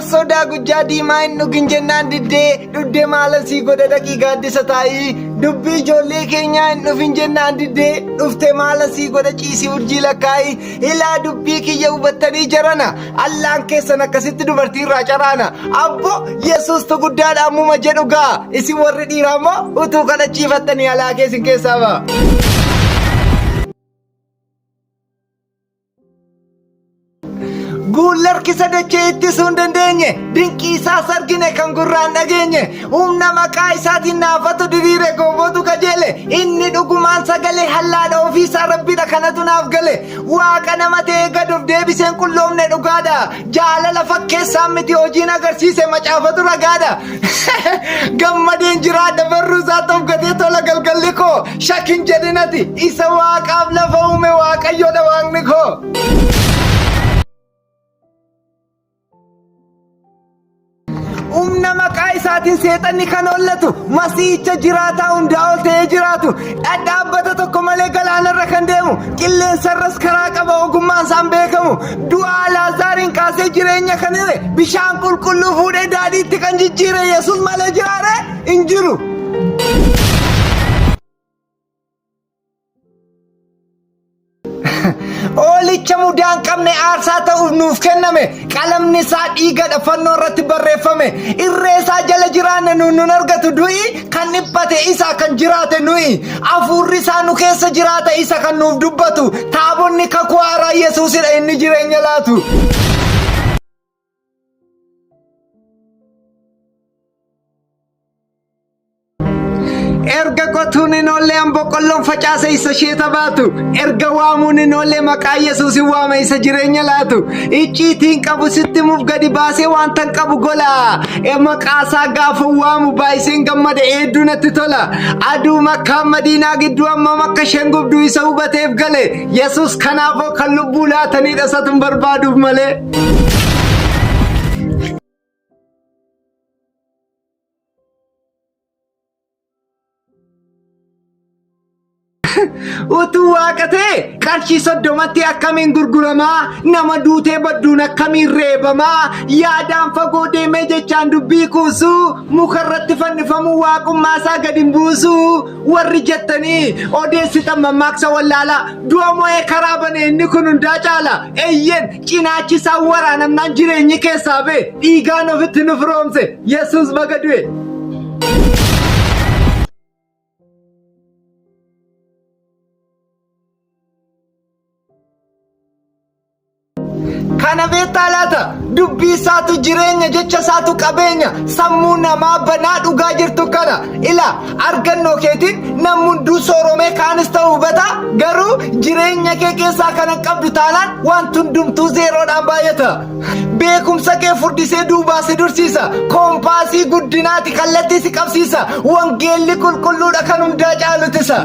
Soda gujadi main nugin jennan dudde malan si goda daki gaddi satai dubbi jolle kenya nufin jennan dufte malan si goda ciisi urji lakai ila dubbi kiyya ubattani jarana Allah keessa nakasitti dubartii irraa carana abbo Yesus to guddaadha ammuma jedhuga isi warri dhiiramo utuu kana ciifattani ala keessin keessa ba Gular kisa dachee itti sun dandeenye dinqii isaa sargine kan gurraan dhageenye humna maqaa isaatiin naafatu diriire gombootu kajeele inni dhugumaan sagalee hallaadha ofiisaa rabbiidha kanatu naaf gale waaqa nama ta'e gaduuf deebiseen qulloomne dhugaadha jaalala fakkeessaan miti hojiin agarsiise macaafatu ragaadha gammadeen jiraadha barruu isaa toof gatee tola galgalli koo shakkin jedhinati isa waaqaaf lafa uume waaqayyoodha waaqni koo. Umna maqaa isaatiin seexanni kan hollatu masiicha jiraataa hundaa ol ta'ee jiraatu dhadhaabbata tokko malee galaanarra kan deemu qilleensarras karaa qaba ogummaan isaan beekamu du'aa Laazaariin kaasee jireenya kan hire bishaan qulqulluu fuudhee daadhiitti kan jijjiire Yesuus malee jiraare hin jiru. Olicha mudaan qabne aarsaa ta'uuf nuuf kenname qalamni isaa dhiigadha fannoo irratti barreeffame irree isaa jala jiraanne nun argatu du'i kan dhiphate isa kan jiraate nuyi hafuurri isaa nu keessa jiraata isa kan nuuf dubbatu taabonni kakuu haaraa Yesuusidha inni jireenya laatu. Erga qotuun inoollee amboqqolloon facaase isa sheeta baatu erga waamuun inoollee maqaa Yesuusin waame isa jireenya laatu icciitiin qabu sitti muuf gadi baasee waan tan qabu gola maqaasaa gaafa waamu baay'iseen gammade hedduu natti tola aduu makkaa madiinaa gidduu amma makka isheen gubduu isa hubateef gale Yesuus kanaafoo kan lubbuu laatanidha isatun barbaaduuf malee. Utuu waaqatee qarshii 30 akkamiin gurguramaa nama duutee badduun akkamiin reebamaa yaadaan fagoo deemee jechaan dubbii kuusuu mukarratti fannifamuu waaqummaa isaa gadi hin buusuu warri jettanii odeessitan mammaaksa wallaalaa du'a mo'ee karaa bane inni kun hundaa caala eeyyen cinaachisaa waraanamnaan jireenyi keessaa bee dhiigaan ofitti nu firoomse Yesuus baga du'e. Kana beektaa laata dubbii isaatu jireenya jecha isaatu qabeenya sammuu namaa banaa dhugaa jirtu kana ila argannoo keetiin namni hunduu sooromee kaanis ta'uu hubata garuu jireenya kee keessaa kana qabdu taanaan wanti hundumtuu zeeroodhaan baay'ata beekumsa kee furdisee duubaasi dursiisa koompaasii guddinaati kallattii si qabsiisa wangeelli qulqulluudha kan hundaa caalutisa.